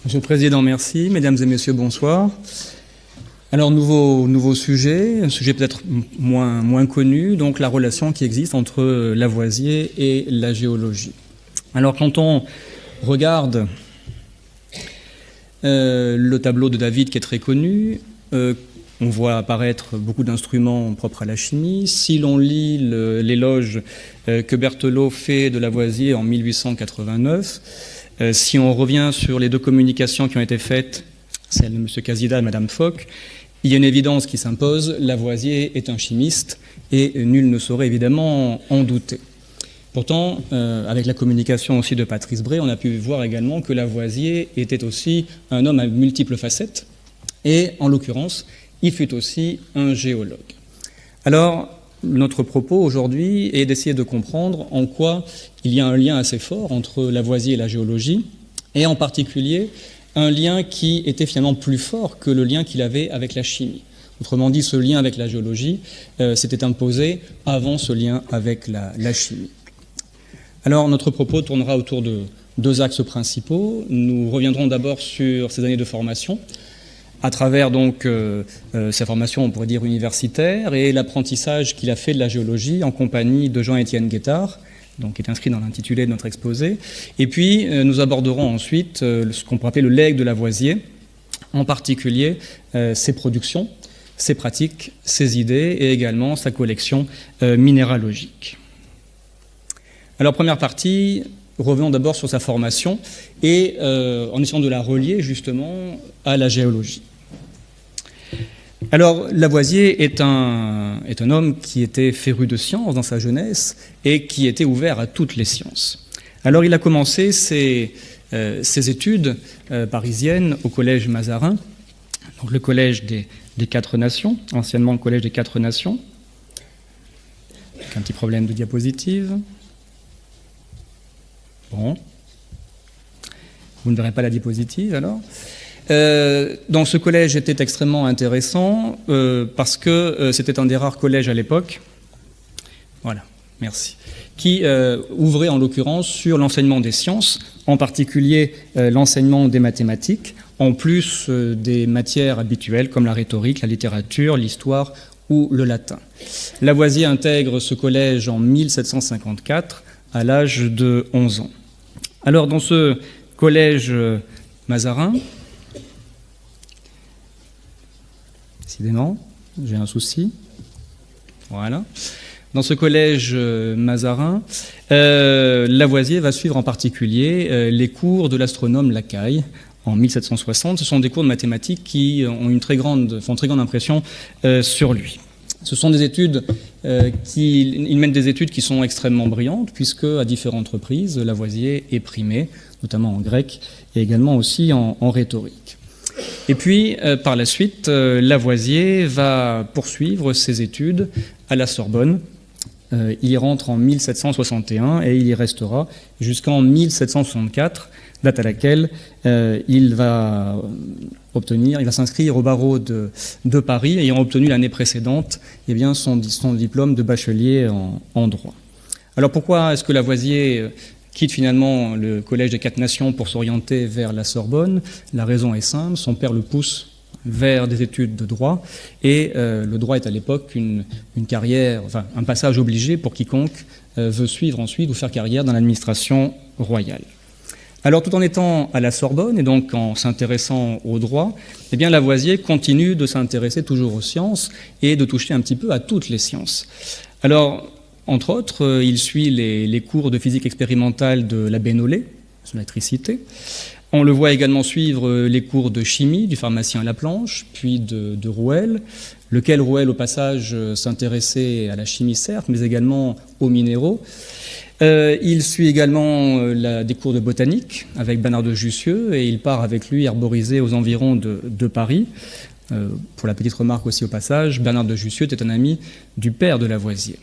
Monsieur le Président, merci. Mesdames et Messieurs, bonsoir. Alors, nouveau sujet, un sujet peut-être moins connu, donc la relation qui existe entre Lavoisier et la géologie. Alors, quand on regarde le tableau de David qui est très connu, on voit apparaître beaucoup d'instruments propres à la chimie. Si l'on lit l'éloge que Berthelot fait de Lavoisier en 1889, si on revient sur les deux communications qui ont été faites, celle de M. Casida et Mme Foch, il y a une évidence qui s'impose, Lavoisier est un chimiste et nul ne saurait évidemment en douter. Pourtant, avec la communication aussi de Patrice Bray, on a pu voir également que Lavoisier était aussi un homme à multiples facettes et, en l'occurrence, il fut aussi un géologue. Alors, notre propos aujourd'hui est d'essayer de comprendre en quoi il y a un lien assez fort entre Lavoisier et la géologie, et en particulier un lien qui était finalement plus fort que le lien qu'il avait avec la chimie. Autrement dit, ce lien avec la géologie s'était imposé avant ce lien avec la chimie. Alors, notre propos tournera autour de deux axes principaux. Nous reviendrons d'abord sur ses années de formation, à travers donc sa formation, on pourrait dire, universitaire, et l'apprentissage qu'il a fait de la géologie en compagnie de Jean-Étienne Guettard, donc qui est inscrit dans l'intitulé de notre exposé. Et puis, nous aborderons ensuite ce qu'on pourrait appeler le legs de Lavoisier, en particulier ses productions, ses pratiques, ses idées, et également sa collection minéralogique. Alors, première partie, revenons d'abord sur sa formation, et en essayant de la relier justement à la géologie. Alors, Lavoisier est un homme qui était féru de sciences dans sa jeunesse et qui était ouvert à toutes les sciences. Alors, il a commencé ses études parisiennes au collège Mazarin, donc le collège des Quatre Nations, anciennement le collège des Quatre Nations. Avec un petit problème de diapositive. Bon. Vous ne verrez pas la diapositive alors. Donc ce collège était extrêmement intéressant parce que c'était un des rares collèges à l'époque, voilà, merci, qui ouvrait en l'occurrence sur l'enseignement des sciences, en particulier l'enseignement des mathématiques, en plus des matières habituelles comme la rhétorique, la littérature, l'histoire ou le latin. Lavoisier intègre ce collège en 1754 à l'âge de 11 ans. Alors dans ce collège Mazarin, décidément, j'ai un souci. Voilà. Dans ce collège Mazarin, Lavoisier va suivre en particulier les cours de l'astronome Lacaille en 1760. Ce sont des cours de mathématiques qui font une très grande impression sur lui. Ce sont des études il mène des études qui sont extrêmement brillantes, puisque à différentes reprises, Lavoisier est primé, notamment en grec et également aussi en rhétorique. Et puis, par la suite, Lavoisier va poursuivre ses études à la Sorbonne. Il y rentre en 1761 et il y restera jusqu'en 1764, date à laquelle il va s'inscrire au barreau de Paris, ayant obtenu l'année précédente son diplôme de bachelier en droit. Alors pourquoi est-ce que Lavoisier quitte finalement le collège des Quatre Nations pour s'orienter vers la Sorbonne? La raison est simple, son père le pousse vers des études de droit, et le droit est à l'époque une carrière, un passage obligé pour quiconque veut suivre ensuite ou faire carrière dans l'administration royale. Alors tout en étant à la Sorbonne et donc en s'intéressant au droit, Lavoisier continue de s'intéresser toujours aux sciences et de toucher un petit peu à toutes les sciences. Alors, entre autres, il suit les cours de physique expérimentale de l'abbé Nollet, sur l'électricité. On le voit également suivre les cours de chimie du pharmacien Laplanche, puis de Rouelle, lequel Rouelle, au passage, s'intéressait à la chimie, certes, mais également aux minéraux. Il suit également des cours de botanique avec Bernard de Jussieu, et il part avec lui herboriser aux environs de Paris. Pour la petite remarque aussi au passage, Bernard de Jussieu était un ami du père de Lavoisier.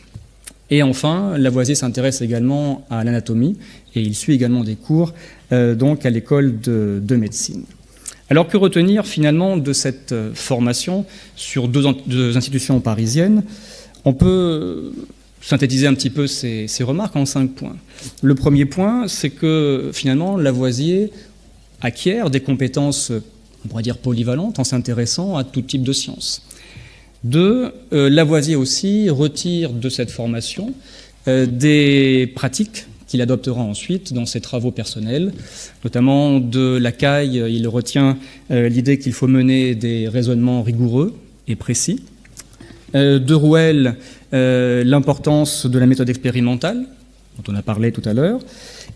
Et enfin, Lavoisier s'intéresse également à l'anatomie, et il suit également des cours donc à l'école de médecine. Alors que retenir finalement de cette formation sur deux institutions parisiennes? On peut synthétiser un petit peu ces remarques en 5 points. Le premier point, c'est que finalement Lavoisier acquiert des compétences, on pourrait dire polyvalentes, en s'intéressant à tout type de sciences. 2, Lavoisier aussi retire de cette formation des pratiques qu'il adoptera ensuite dans ses travaux personnels, notamment de Lacaille. Il retient l'idée qu'il faut mener des raisonnements rigoureux et précis. De Rouelle, l'importance de la méthode expérimentale, dont on a parlé tout à l'heure,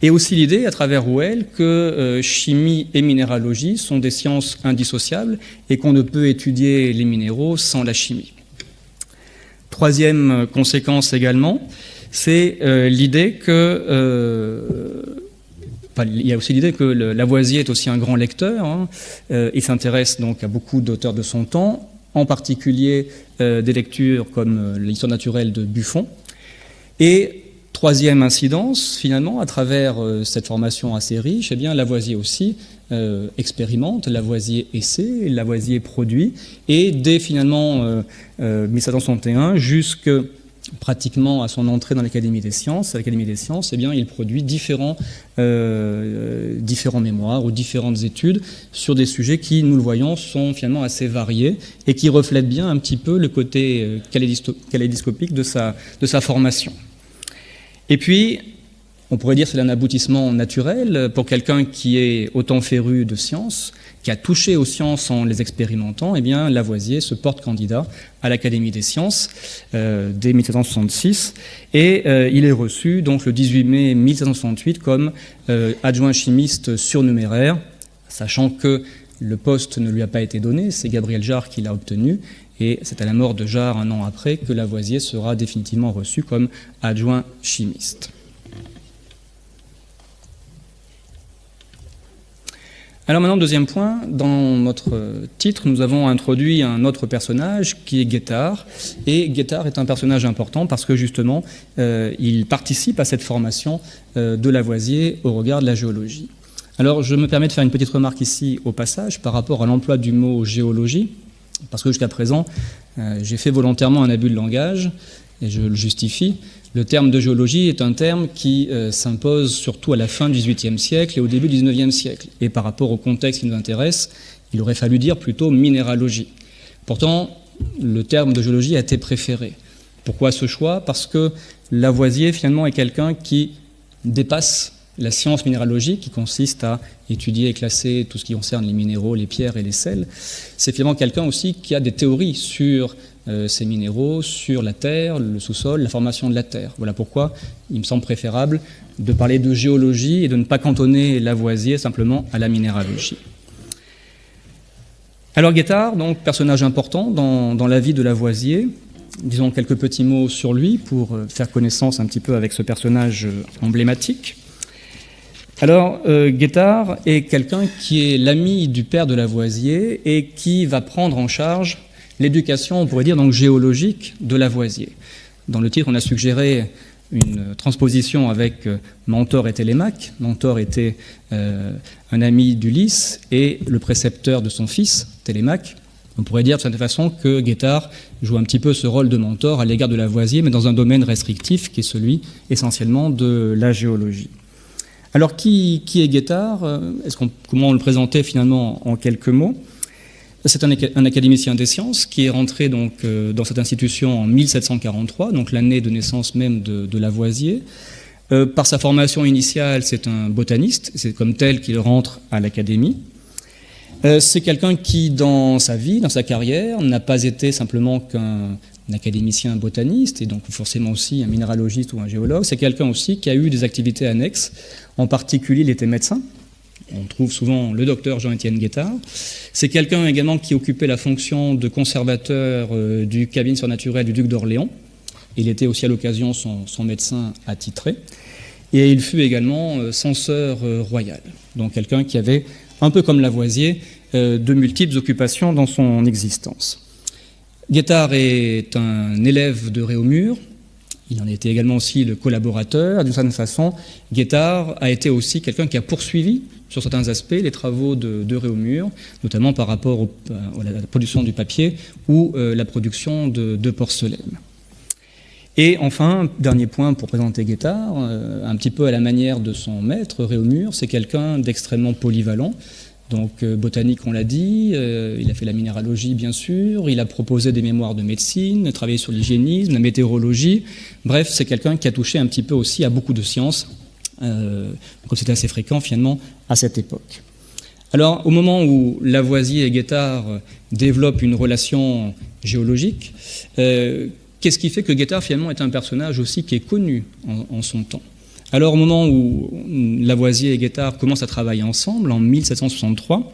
et aussi l'idée, à travers Rouelle, que chimie et minéralogie sont des sciences indissociables et qu'on ne peut étudier les minéraux sans la chimie. Troisième conséquence également, c'est l'idée que... il y a aussi l'idée que Lavoisier est aussi un grand lecteur. Hein. Il s'intéresse donc à beaucoup d'auteurs de son temps, en particulier des lectures comme l'histoire naturelle de Buffon. Et troisième incidence, finalement, à travers cette formation assez riche, eh bien, Lavoisier aussi expérimente, Lavoisier essaie, Lavoisier produit, et dès finalement 1761 jusque pratiquement à son entrée dans l'Académie des Sciences, eh bien, il produit différents mémoires ou différentes études sur des sujets qui, nous le voyons, sont finalement assez variés et qui reflètent bien un petit peu le côté kaléidoscopique de sa formation. Et puis, on pourrait dire que c'est un aboutissement naturel pour quelqu'un qui est autant féru de sciences, qui a touché aux sciences en les expérimentant. Eh bien, Lavoisier se porte candidat à l'Académie des Sciences dès 1766 et il est reçu donc le 18 mai 1768 comme adjoint chimiste surnuméraire, sachant que le poste ne lui a pas été donné, c'est Gabriel Jarre qui l'a obtenu. Et c'est à la mort de Jarre, un an après, que Lavoisier sera définitivement reçu comme adjoint chimiste. Alors maintenant, deuxième point, dans notre titre, nous avons introduit un autre personnage qui est Guettard. Et Guettard est un personnage important parce que justement, il participe à cette formation de Lavoisier au regard de la géologie. Alors je me permets de faire une petite remarque ici au passage par rapport à l'emploi du mot géologie. Parce que jusqu'à présent, j'ai fait volontairement un abus de langage, et je le justifie. Le terme de géologie est un terme qui s'impose surtout à la fin du XVIIIe siècle et au début du XIXe siècle. Et par rapport au contexte qui nous intéresse, il aurait fallu dire plutôt minéralogie. Pourtant, le terme de géologie a été préféré. Pourquoi ce choix ? Parce que Lavoisier, finalement, est quelqu'un qui dépasse la science minéralogique, qui consiste à étudier et classer tout ce qui concerne les minéraux, les pierres et les sels. C'est finalement quelqu'un aussi qui a des théories sur ces minéraux, sur la terre, le sous-sol, la formation de la terre. Voilà pourquoi il me semble préférable de parler de géologie et de ne pas cantonner Lavoisier simplement à la minéralogie. Alors Guettard, donc personnage important dans la vie de Lavoisier. Disons quelques petits mots sur lui pour faire connaissance un petit peu avec ce personnage emblématique. Alors, Guettard est quelqu'un qui est l'ami du père de Lavoisier et qui va prendre en charge l'éducation, on pourrait dire, donc géologique de Lavoisier. Dans le titre, on a suggéré une transposition avec Mentor et Télémaque. Mentor était un ami d'Ulysse et le précepteur de son fils, Télémaque. On pourrait dire de cette façon que Guettard joue un petit peu ce rôle de mentor à l'égard de Lavoisier, mais dans un domaine restrictif qui est celui essentiellement de la géologie. Alors, qui est Guettard ? Comment on le présentait finalement en quelques mots ? C'est un académicien des sciences qui est rentré donc, dans cette institution en 1743, donc l'année de naissance même de Lavoisier. Par sa formation initiale, c'est un botaniste, c'est comme tel qu'il rentre à l'académie. C'est quelqu'un qui, dans sa vie, dans sa carrière, n'a pas été simplement qu'un académicien botaniste, et donc forcément aussi un minéralogiste ou un géologue. C'est quelqu'un aussi qui a eu des activités annexes. En particulier, il était médecin. On trouve souvent le docteur Jean-Étienne Guettard. C'est quelqu'un également qui occupait la fonction de conservateur du cabinet surnaturel du duc d'Orléans. Il était aussi à l'occasion son médecin attitré. Et il fut également censeur royal. Donc quelqu'un qui avait, un peu comme Lavoisier, de multiples occupations dans son existence. Guettard est un élève de Réaumur. Il en était également aussi le collaborateur. D'une certaine façon, Guettard a été aussi quelqu'un qui a poursuivi, sur certains aspects, les travaux de Réaumur, notamment par rapport à la production du papier ou la production de porcelaine. Et enfin, dernier point pour présenter Guettard, un petit peu à la manière de son maître, Réaumur, c'est quelqu'un d'extrêmement polyvalent. Donc botanique, on l'a dit, il a fait la minéralogie bien sûr, il a proposé des mémoires de médecine, travaillé sur l'hygiénisme, la météorologie. Bref, c'est quelqu'un qui a touché un petit peu aussi à beaucoup de sciences, comme c'était assez fréquent finalement à cette époque. Alors au moment où Lavoisier et Guettard développent une relation géologique, qu'est-ce qui fait que Guettard finalement est un personnage aussi qui est connu en son temps? Alors au moment où Lavoisier et Guettard commencent à travailler ensemble, en 1763,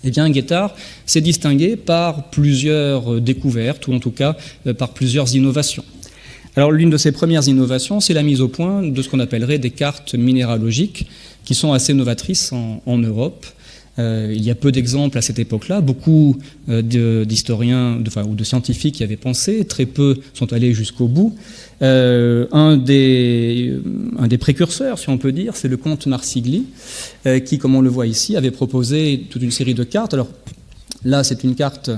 eh bien Guettard s'est distingué par plusieurs découvertes, ou en tout cas par plusieurs innovations. Alors l'une de ses premières innovations, c'est la mise au point de ce qu'on appellerait des cartes minéralogiques, qui sont assez novatrices en Europe. Il y a peu d'exemples à cette époque-là. Beaucoup d'historiens ou de scientifiques y avaient pensé, très peu sont allés jusqu'au bout. Un des précurseurs, si on peut dire, c'est le comte Marsigli, qui, comme on le voit ici, avait proposé toute une série de cartes. Alors là, c'est une carte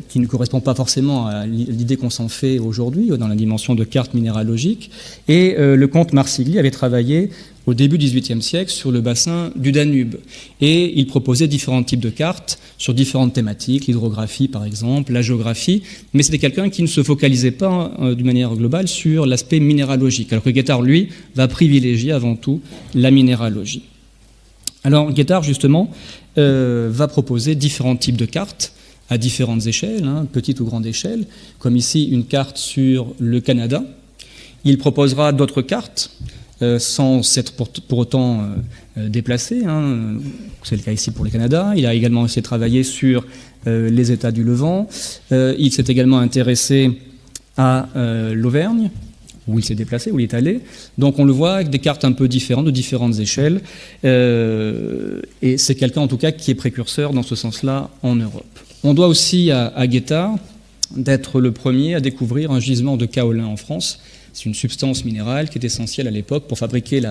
qui ne correspond pas forcément à l'idée qu'on s'en fait aujourd'hui, dans la dimension de carte minéralogique. Et le comte Marsigli avait travaillé au début du XVIIIe siècle sur le bassin du Danube. Et il proposait différents types de cartes sur différentes thématiques, l'hydrographie par exemple, la géographie, mais c'était quelqu'un qui ne se focalisait pas d'une manière globale sur l'aspect minéralogique, alors que Guettard, lui, va privilégier avant tout la minéralogie. Alors Guettard, justement, va proposer différents types de cartes à différentes échelles, petite ou grande échelle, comme ici une carte sur le Canada. Il proposera d'autres cartes, sans s'être pour autant déplacé. C'est le cas ici pour le Canada. Il a également essayé de travailler sur les États du Levant. Il s'est également intéressé à l'Auvergne, où il s'est déplacé, où il est allé. Donc on le voit avec des cartes un peu différentes, de différentes échelles. Et c'est quelqu'un en tout cas qui est précurseur dans ce sens-là en Europe. On doit aussi à Guettard d'être le premier à découvrir un gisement de kaolin en France. C'est une substance minérale qui est essentielle à l'époque pour fabriquer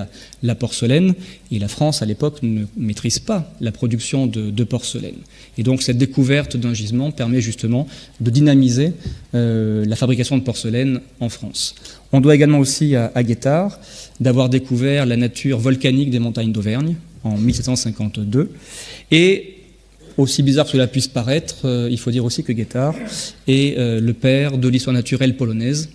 la porcelaine. Et la France, à l'époque, ne maîtrise pas la production de porcelaine. Et donc cette découverte d'un gisement permet justement de dynamiser la fabrication de porcelaine en France. On doit également aussi à Guettard d'avoir découvert la nature volcanique des montagnes d'Auvergne en 1752. Et aussi bizarre que cela puisse paraître, il faut dire aussi que Guettard est le père de l'histoire naturelle polonaise,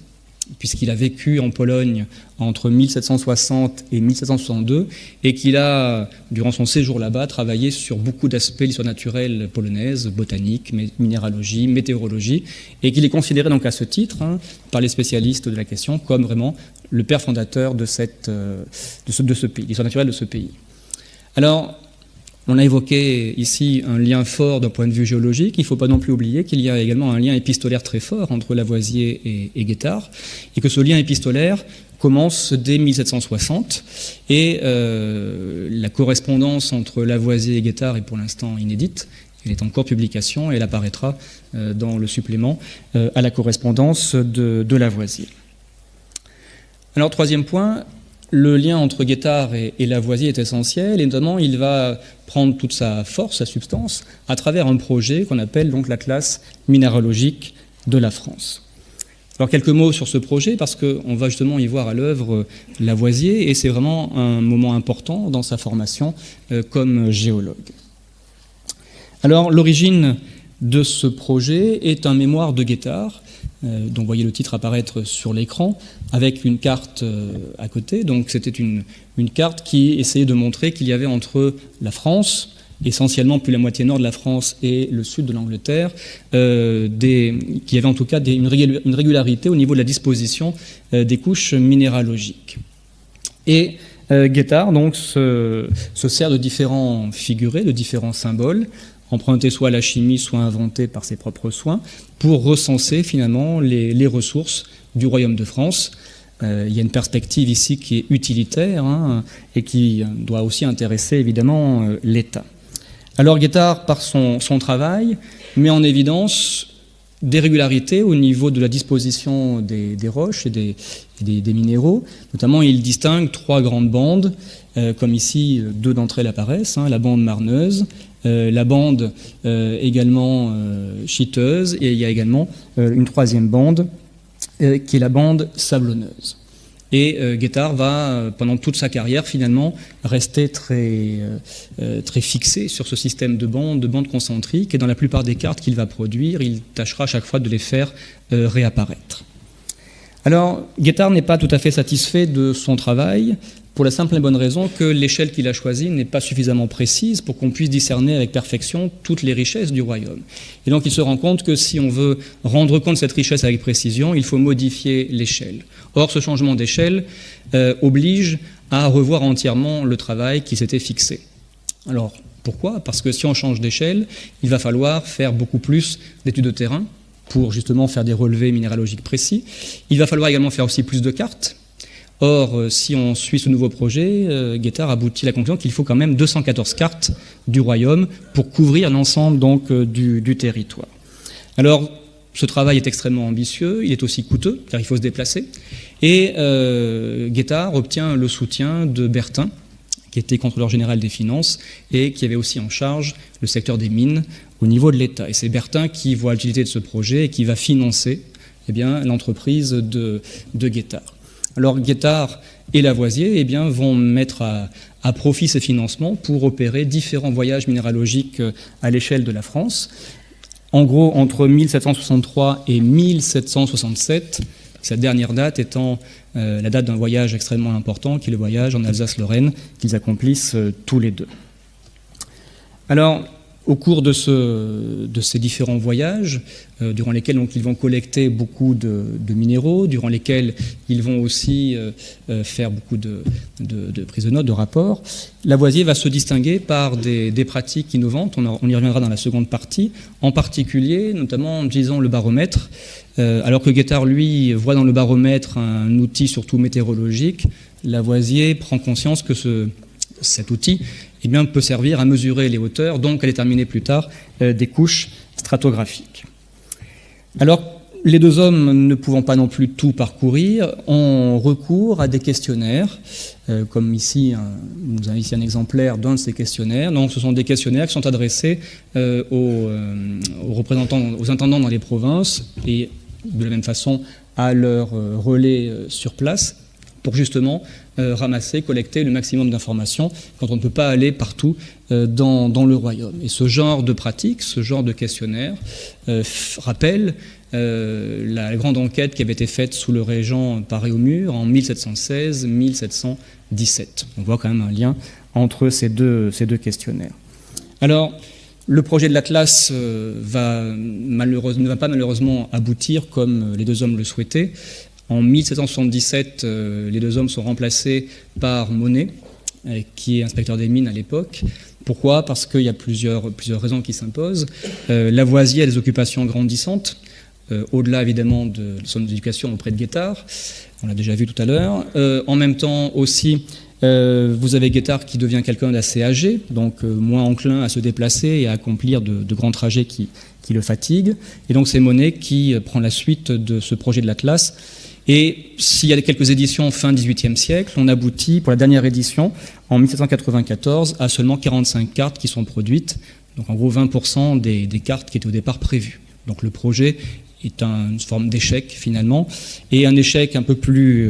puisqu'il a vécu en Pologne entre 1760 et 1762, et qu'il a, durant son séjour là-bas, travaillé sur beaucoup d'aspects de l'histoire naturelle polonaise, botanique, minéralogie, météorologie, et qu'il est considéré donc à ce titre, par les spécialistes de la question, comme vraiment le père fondateur de ce pays, l'histoire naturelle de ce pays. Alors, on a évoqué ici un lien fort d'un point de vue géologique. Il ne faut pas non plus oublier qu'il y a également un lien épistolaire très fort entre Lavoisier et Guettard, et que ce lien épistolaire commence dès 1760, et la correspondance entre Lavoisier et Guettard est pour l'instant inédite. Elle est en cours de publication et elle apparaîtra dans le supplément à la correspondance de Lavoisier. Alors, troisième point, le lien entre Guettard et Lavoisier est essentiel, et notamment il va prendre toute sa force, sa substance, à travers un projet qu'on appelle donc l'Atlas minéralogique de la France. Alors quelques mots sur ce projet, parce qu'on va justement y voir à l'œuvre Lavoisier, et c'est vraiment un moment important dans sa formation comme géologue. Alors l'origine de ce projet est un mémoire de Guettard, dont vous voyez le titre apparaître sur l'écran, avec une carte à côté. Donc c'était une carte qui essayait de montrer qu'il y avait entre la France, essentiellement plus la moitié nord de la France et le sud de l'Angleterre, qu'il y avait en tout cas une régularité au niveau de la disposition des couches minéralogiques. Et Guettard donc se sert de différents figurés, de différents symboles, empruntés soit à la chimie, soit inventés par ses propres soins, pour recenser finalement les ressources du royaume de France. Il y a une perspective ici qui est utilitaire et qui doit aussi intéresser évidemment l'État. Alors Guettard, par son travail, met en évidence des régularités au niveau de la disposition des roches et des minéraux. Notamment, il distingue trois grandes bandes, comme ici, deux d'entre elles apparaissent, la bande marneuse, la bande également chiteuse, et il y a également une troisième bande qui est la bande sablonneuse. Et Guettard va, pendant toute sa carrière, finalement, rester très fixé sur ce système de bandes concentriques. Et dans la plupart des cartes qu'il va produire, il tâchera à chaque fois de les faire réapparaître. Alors, Guettard n'est pas tout à fait satisfait de son travail, pour la simple et bonne raison que l'échelle qu'il a choisie n'est pas suffisamment précise pour qu'on puisse discerner avec perfection toutes les richesses du royaume. Et donc il se rend compte que si on veut rendre compte de cette richesse avec précision, il faut modifier l'échelle. Or, ce changement d'échelle oblige à revoir entièrement le travail qui s'était fixé. Alors, pourquoi ? Parce que si on change d'échelle, il va falloir faire beaucoup plus d'études de terrain pour justement faire des relevés minéralogiques précis. Il va falloir également faire aussi plus de cartes. Or, si on suit ce nouveau projet, Guettard aboutit à la conclusion qu'il faut quand même 214 cartes du royaume pour couvrir l'ensemble donc du territoire. Alors, ce travail est extrêmement ambitieux, il est aussi coûteux, car il faut se déplacer. Et Guettard obtient le soutien de Bertin, qui était contrôleur général des finances et qui avait aussi en charge le secteur des mines au niveau de l'État. Et c'est Bertin qui voit l'utilité de ce projet et qui va financer l'entreprise de Guettard. Alors Guettard et Lavoisier vont mettre à profit ces financements pour opérer différents voyages minéralogiques à l'échelle de la France. En gros, entre 1763 et 1767, cette dernière date étant la date d'un voyage extrêmement important, qui est le voyage en Alsace-Lorraine, qu'ils accomplissent tous les deux. Alors, au cours de ces différents voyages, durant lesquels donc, ils vont collecter beaucoup de minéraux, durant lesquels ils vont aussi faire beaucoup de prises de notes, de rapports, Lavoisier va se distinguer par des pratiques innovantes, on y reviendra dans la seconde partie, en particulier, notamment en utilisant le baromètre, alors que Guettard, lui, voit dans le baromètre un outil surtout météorologique, Lavoisier prend conscience que cet outil peut servir à mesurer les hauteurs, donc à déterminer plus tard des couches stratigraphiques. Alors, les deux hommes ne pouvant pas non plus tout parcourir, ont recours à des questionnaires, comme ici, nous avons ici un exemplaire d'un de ces questionnaires. Donc, ce sont des questionnaires qui sont adressés aux représentants, aux intendants dans les provinces et de la même façon à leurs relais sur place, pour justement ramasser, collecter le maximum d'informations quand on ne peut pas aller partout dans le royaume. Et ce genre de pratique, ce genre de questionnaire rappelle la grande enquête qui avait été faite sous le régent Paray-Aumur en 1716-1717. On voit quand même un lien entre ces deux questionnaires. Alors, le projet de l'Atlas ne va pas malheureusement aboutir comme les deux hommes le souhaitaient. En 1777, les deux hommes sont remplacés par Monet, qui est inspecteur des mines à l'époque. Pourquoi ? Parce qu'il y a plusieurs raisons qui s'imposent. Lavoisier a des occupations grandissantes, au-delà évidemment de son éducation auprès de Guettard, on l'a déjà vu tout à l'heure. En même temps aussi, vous avez Guettard qui devient quelqu'un d'assez âgé, donc moins enclin à se déplacer et à accomplir de grands trajets qui le fatiguent. Et donc c'est Monet qui prend la suite de ce projet de l'Atlas. Et s'il y a quelques éditions fin XVIIIe siècle, on aboutit pour la dernière édition, en 1794, à seulement 45 cartes qui sont produites, donc en gros 20% des cartes qui étaient au départ prévues. Donc le projet est une forme d'échec finalement, et un échec un peu plus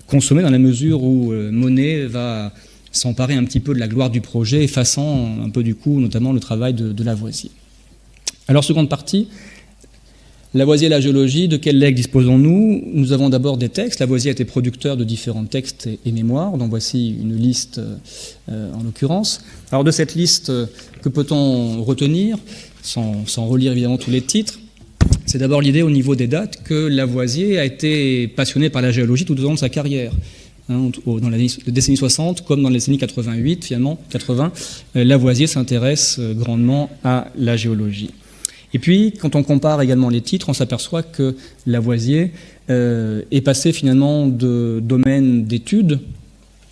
consommé dans la mesure où Monet va s'emparer un petit peu de la gloire du projet, effaçant un peu du coup notamment le travail de Lavoisier. Alors seconde partie, Lavoisier et la géologie, de quels legs disposons-nous ? Nous avons d'abord des textes. Lavoisier a été producteur de différents textes et mémoires, dont voici une liste en l'occurrence. Alors de cette liste, que peut-on retenir, sans relire évidemment tous les titres ? C'est d'abord l'idée au niveau des dates que Lavoisier a été passionné par la géologie tout au long de sa carrière. Dans la décennie 60, comme dans les décennies 88, finalement, 80, Lavoisier s'intéresse grandement à la géologie. Et puis, quand on compare également les titres, on s'aperçoit que Lavoisier est passé finalement de domaine d'études,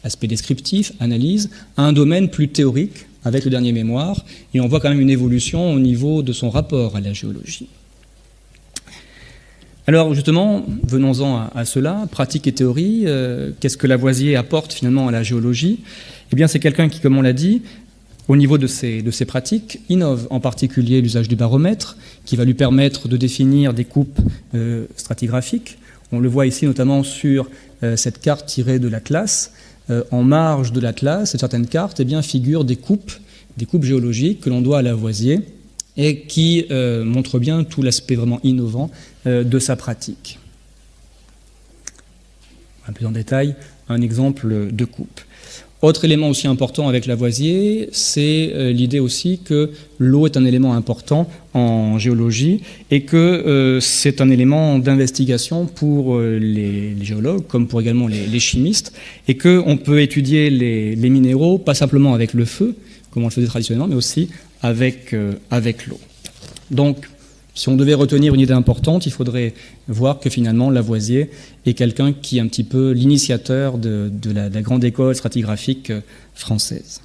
aspect descriptif, analyse, à un domaine plus théorique, avec le dernier mémoire, et on voit quand même une évolution au niveau de son rapport à la géologie. Alors justement, venons-en à cela, pratique et théorie, qu'est-ce que Lavoisier apporte finalement à la géologie ? Eh bien, c'est quelqu'un qui, comme on l'a dit, au niveau de ses pratiques, innove en particulier l'usage du baromètre, qui va lui permettre de définir des coupes stratigraphiques. On le voit ici notamment sur cette carte tirée de l'Atlas. En marge de l'Atlas, et certaines cartes, eh bien, figurent des coupes géologiques que l'on doit à Lavoisier et qui montrent bien tout l'aspect vraiment innovant de sa pratique. Un peu en détail, un exemple de coupe. Autre élément aussi important avec Lavoisier, c'est l'idée aussi que l'eau est un élément important en géologie et que c'est un élément d'investigation pour les géologues comme pour également les chimistes, et qu'on peut étudier les minéraux pas simplement avec le feu, comme on le faisait traditionnellement, mais aussi avec l'eau. Donc, si on devait retenir une idée importante, il faudrait voir que finalement Lavoisier est quelqu'un qui est un petit peu l'initiateur de la grande école stratigraphique française.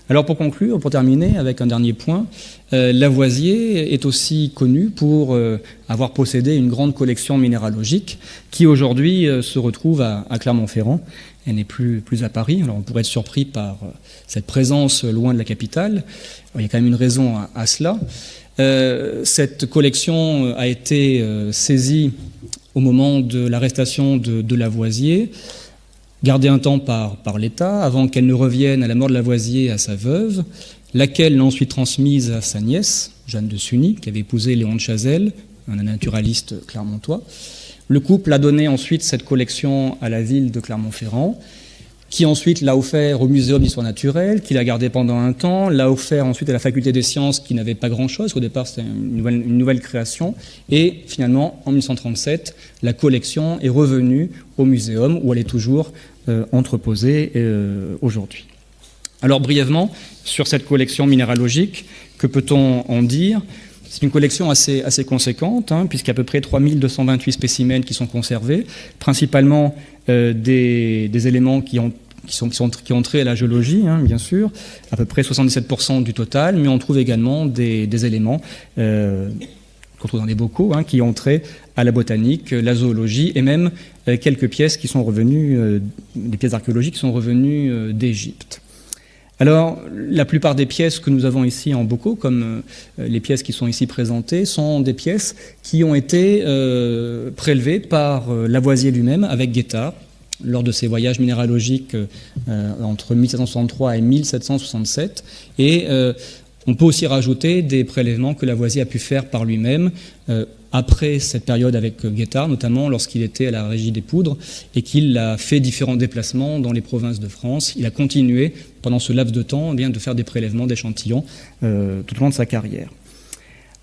Alors pour conclure, pour terminer avec un dernier point, Lavoisier est aussi connu pour avoir possédé une grande collection minéralogique qui aujourd'hui se retrouve à Clermont-Ferrand. Elle n'est plus à Paris. Alors on pourrait être surpris par cette présence loin de la capitale. Alors, il y a quand même une raison à cela. Cette collection a été saisie au moment de l'arrestation de Lavoisier, gardée un temps par l'État, avant qu'elle ne revienne à la mort de Lavoisier à sa veuve, laquelle l'a ensuite transmise à sa nièce, Jeanne de Sully, qui avait épousé Léon de Chazelles, un naturaliste clermontois. Le couple a donné ensuite cette collection à la ville de Clermont-Ferrand, qui ensuite l'a offert au Muséum d'histoire naturelle, qui l'a gardé pendant un temps, l'a offert ensuite à la Faculté des sciences, qui n'avait pas grand-chose, au départ c'était une nouvelle création, et finalement, en 1937, la collection est revenue au Muséum, où elle est toujours entreposée aujourd'hui. Alors brièvement, sur cette collection minéralogique, que peut-on en dire ? C'est une collection assez conséquente, puisqu'il y a à peu près 3228 spécimens qui sont conservés, principalement des éléments qui ont trait à la géologie, bien sûr, à peu près 77% du total, mais on trouve également des éléments qu'on trouve dans des bocaux, qui ont trait à la botanique, la zoologie, et même quelques pièces qui sont revenues, des pièces archéologiques qui sont revenues d'Égypte. Alors, la plupart des pièces que nous avons ici en bocaux, comme les pièces qui sont ici présentées, sont des pièces qui ont été prélevées par Lavoisier lui-même avec Guettard lors de ses voyages minéralogiques entre 1763 et 1767. Et on peut aussi rajouter des prélèvements que Lavoisier a pu faire par lui-même après cette période avec Guettard, notamment lorsqu'il était à la Régie des Poudres et qu'il a fait différents déplacements dans les provinces de France. Il a continué pendant ce laps de temps de faire des prélèvements d'échantillons tout au long de sa carrière.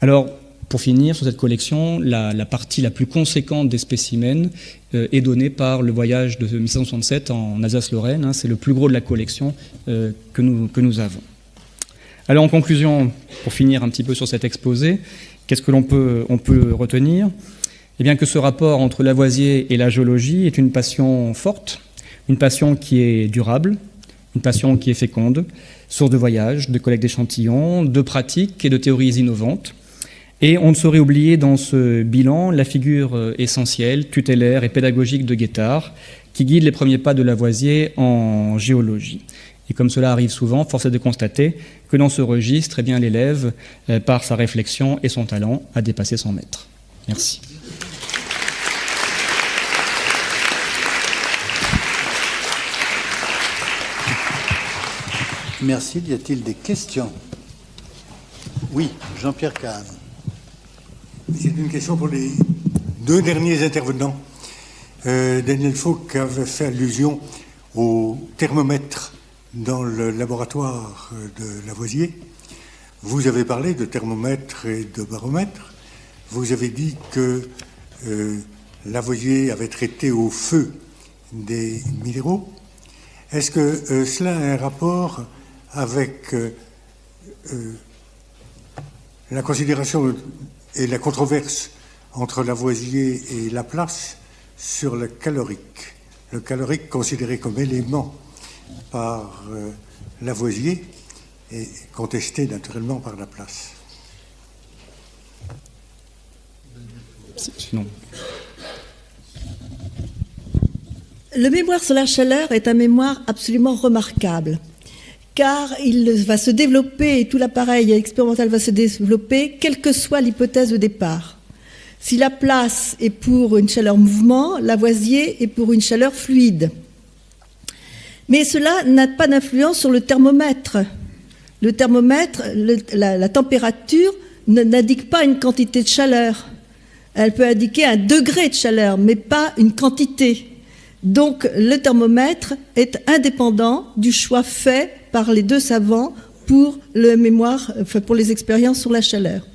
Alors, pour finir sur cette collection, la partie la plus conséquente des spécimens est donnée par le voyage de 1767 en Alsace-Lorraine. C'est le plus gros de la collection que nous avons. Alors en conclusion, pour finir un petit peu sur cet exposé, qu'est-ce que on peut retenir ? Eh bien que ce rapport entre Lavoisier et la géologie est une passion forte, une passion qui est durable, une passion qui est féconde, source de voyages, de collecte d'échantillons, de pratiques et de théories innovantes. Et on ne saurait oublier dans ce bilan la figure essentielle, tutélaire et pédagogique de Guettard, qui guide les premiers pas de Lavoisier en géologie. Et comme cela arrive souvent, force est de constater que dans ce registre, eh bien, l'élève, par sa réflexion et son talent, a dépassé son maître. Merci. Merci. Y a-t-il des questions ? Oui, Jean-Pierre Kahn. C'est une question pour les deux derniers intervenants. Daniel Fauque avait fait allusion au thermomètre dans le laboratoire de Lavoisier. Vous avez parlé de thermomètre et de baromètre. Vous avez dit que Lavoisier avait traité au feu des minéraux. Est-ce que cela a un rapport avec la considération et la controverse entre Lavoisier et Laplace sur le calorique considéré comme élément par Lavoisier et contesté naturellement par Laplace. Non. Le mémoire sur la chaleur est un mémoire absolument remarquable, car il va se développer et tout l'appareil expérimental va se développer, quelle que soit l'hypothèse de départ. Si la place est pour une chaleur mouvement, Lavoisier est pour une chaleur fluide. Mais cela n'a pas d'influence sur le thermomètre. Le thermomètre, la température n'indique pas une quantité de chaleur. Elle peut indiquer un degré de chaleur, mais pas une quantité. Donc le thermomètre est indépendant du choix fait par les deux savants pour pour les expériences sur la chaleur.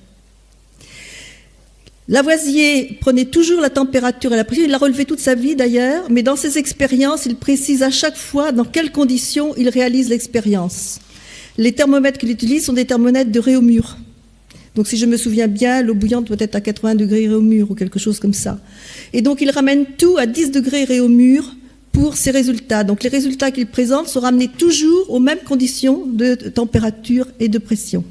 Lavoisier prenait toujours la température et la pression, il l'a relevé toute sa vie d'ailleurs, mais dans ses expériences, il précise à chaque fois dans quelles conditions il réalise l'expérience. Les thermomètres qu'il utilise sont des thermomètres de Réaumur. Donc si je me souviens bien, l'eau bouillante doit être à 80 degrés Réaumur ou quelque chose comme ça. Et donc il ramène tout à 10 degrés Réaumur pour ses résultats. Donc les résultats qu'il présente sont ramenés toujours aux mêmes conditions de température et de pression.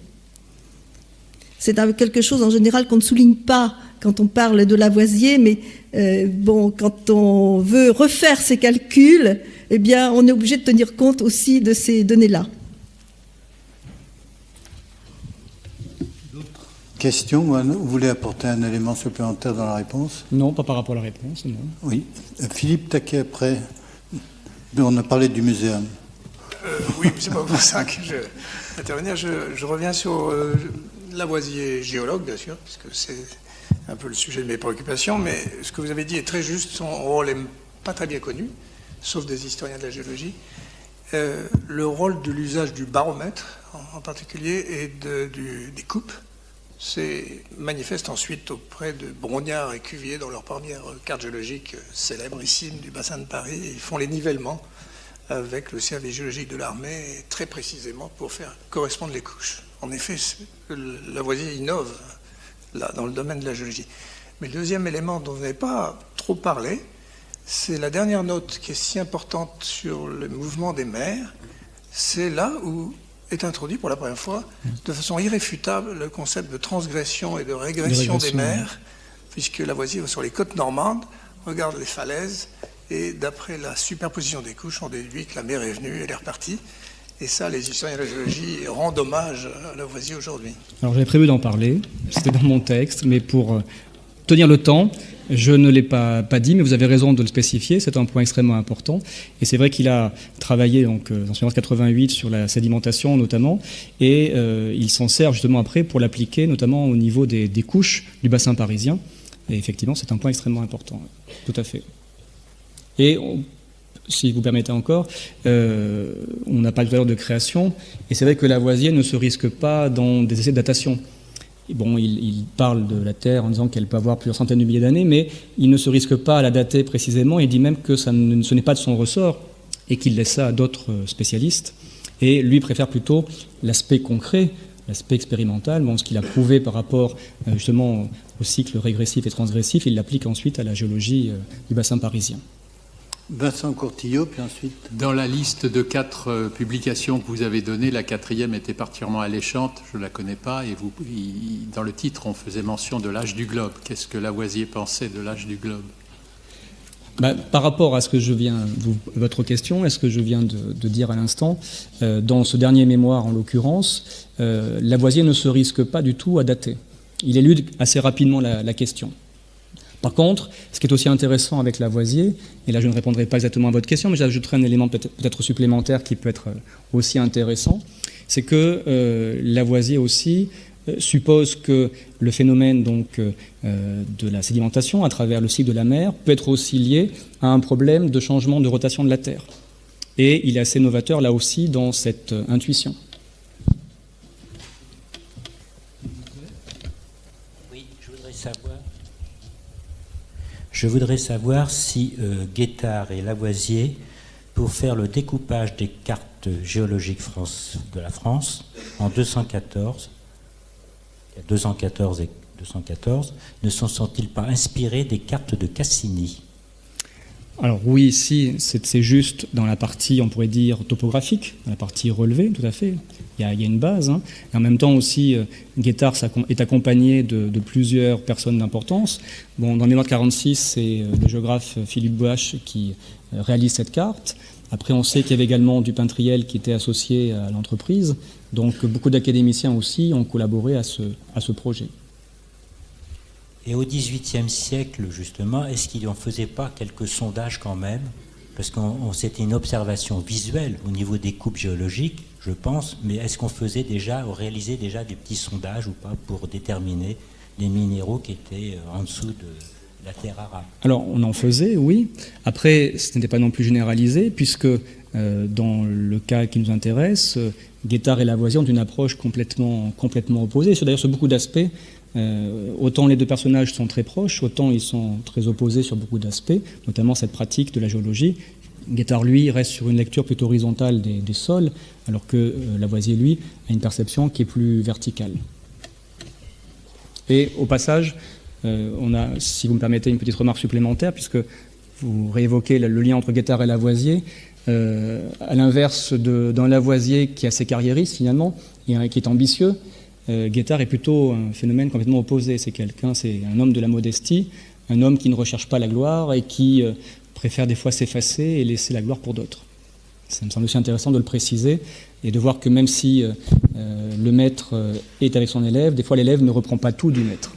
C'est quelque chose en général qu'on ne souligne pas quand on parle de Lavoisier, mais quand on veut refaire ces calculs, eh bien, on est obligé de tenir compte aussi de ces données-là. Question, vous voulez apporter un élément supplémentaire dans la réponse? Non, pas par rapport à la réponse, non. Oui. Philippe Taquet, après. On a parlé du muséum. Oui, c'est pas pour ça que je vais intervenir. Je reviens sur Lavoisier, géologue, bien sûr, puisque c'est un peu le sujet de mes préoccupations, mais ce que vous avez dit est très juste. Son rôle n'est pas très bien connu, sauf des historiens de la géologie. Le rôle de l'usage du baromètre, en particulier, et des coupes, c'est manifeste ensuite auprès de Brognard et Cuvier dans leur première carte géologique célèbrissime du bassin de Paris. Ils font les nivellements avec le service géologique de l'armée, très précisément pour faire correspondre les couches. En effet, Lavoisier innove là, dans le domaine de la géologie. Mais le deuxième élément dont vous n'avez pas trop parlé, c'est la dernière note qui est si importante sur le mouvement des mers. C'est là où est introduit pour la première fois, de façon irréfutable, le concept de transgression et de régression des mers, puisque Lavoisier va sur les côtes normandes, regarde les falaises, et d'après la superposition des couches, on déduit que la mer est venue, elle est repartie. Et ça, les historiens de la géologie rendent hommage à Lavoisier aujourd'hui. Alors j'avais prévu d'en parler, c'était dans mon texte, mais pour tenir le temps, je ne l'ai pas dit, mais vous avez raison de le spécifier, c'est un point extrêmement important. Et c'est vrai qu'il a travaillé donc, en 1988 sur la sédimentation notamment, et il s'en sert justement après pour l'appliquer notamment au niveau des couches du bassin parisien. Et effectivement, c'est un point extrêmement important, tout à fait. Et si vous permettez encore, on n'a pas de valeur de création, et c'est vrai que Lavoisier ne se risque pas dans des essais de datation. Bon, il parle de la Terre en disant qu'elle peut avoir plusieurs centaines de milliers d'années, mais il ne se risque pas à la dater précisément. Il dit même que ce n'est pas de son ressort et qu'il laisse ça à d'autres spécialistes. Et lui préfère plutôt l'aspect concret, l'aspect expérimental. Bon, ce qu'il a prouvé par rapport justement au cycle régressif et transgressif, il l'applique ensuite à la géologie du bassin parisien. Vincent Courtillot, puis ensuite... Dans la liste de 4 publications que vous avez données, la 4e était particulièrement alléchante, je ne la connais pas, et dans le titre, on faisait mention de l'âge du globe. Qu'est-ce que Lavoisier pensait de l'âge du globe? Par rapport à ce que votre question, est-ce que je viens de dire à l'instant, dans ce dernier mémoire en l'occurrence, Lavoisier ne se risque pas du tout à dater. Il élude assez rapidement la question. Par contre, ce qui est aussi intéressant avec Lavoisier, et là je ne répondrai pas exactement à votre question, mais j'ajouterai un élément peut-être supplémentaire qui peut être aussi intéressant, c'est que Lavoisier aussi suppose que le phénomène donc, de la sédimentation à travers le cycle de la mer peut être aussi lié à un problème de changement de rotation de la Terre. Et il est assez novateur là aussi dans cette intuition. Oui, je voudrais savoir si Guettard et Lavoisier, pour faire le découpage des cartes géologiques de la France en 214, il y a 214 et 214, ne sont-ils pas inspirés des cartes de Cassini? Alors oui, si, c'est juste dans la partie, on pourrait dire, topographique, dans la partie relevée, tout à fait. Il y a une base. Hein. Et en même temps aussi, Guettard est accompagné de plusieurs personnes d'importance. Bon, dans Mémoire de 46, c'est le géographe Philippe Boache qui réalise cette carte. Après, on sait qu'il y avait également Dupin-Triel qui était associé à l'entreprise. Donc beaucoup d'académiciens aussi ont collaboré à ce projet. Et au XVIIIe siècle, justement, est-ce qu'il n'en faisait pas quelques sondages quand même? Parce que c'était une observation visuelle au niveau des coupes géologiques, je pense, mais est-ce qu'on réalisait déjà des petits sondages ou pas pour déterminer les minéraux qui étaient en dessous de la terre arable? Alors, on en faisait, oui. Après, ce n'était pas non plus généralisé, puisque dans le cas qui nous intéresse, Guettard et Lavoisier ont une approche complètement opposée. D'ailleurs, sur beaucoup d'aspects, autant les deux personnages sont très proches, autant ils sont très opposés sur beaucoup d'aspects, notamment cette pratique de la géologie. Guettard, lui, reste sur une lecture plutôt horizontale des sols, alors que Lavoisier, lui, a une perception qui est plus verticale. Et au passage, on a, si vous me permettez, une petite remarque supplémentaire, puisque vous réévoquez le lien entre Guettard et Lavoisier. À l'inverse d'un Lavoisier qui est assez carriériste, finalement, et qui est ambitieux, Guettard est plutôt un phénomène complètement opposé. C'est un homme de la modestie, un homme qui ne recherche pas la gloire et qui préfère des fois s'effacer et laisser la gloire pour d'autres. Ça me semble aussi intéressant de le préciser et de voir que même si le maître est avec son élève, des fois l'élève ne reprend pas tout du maître.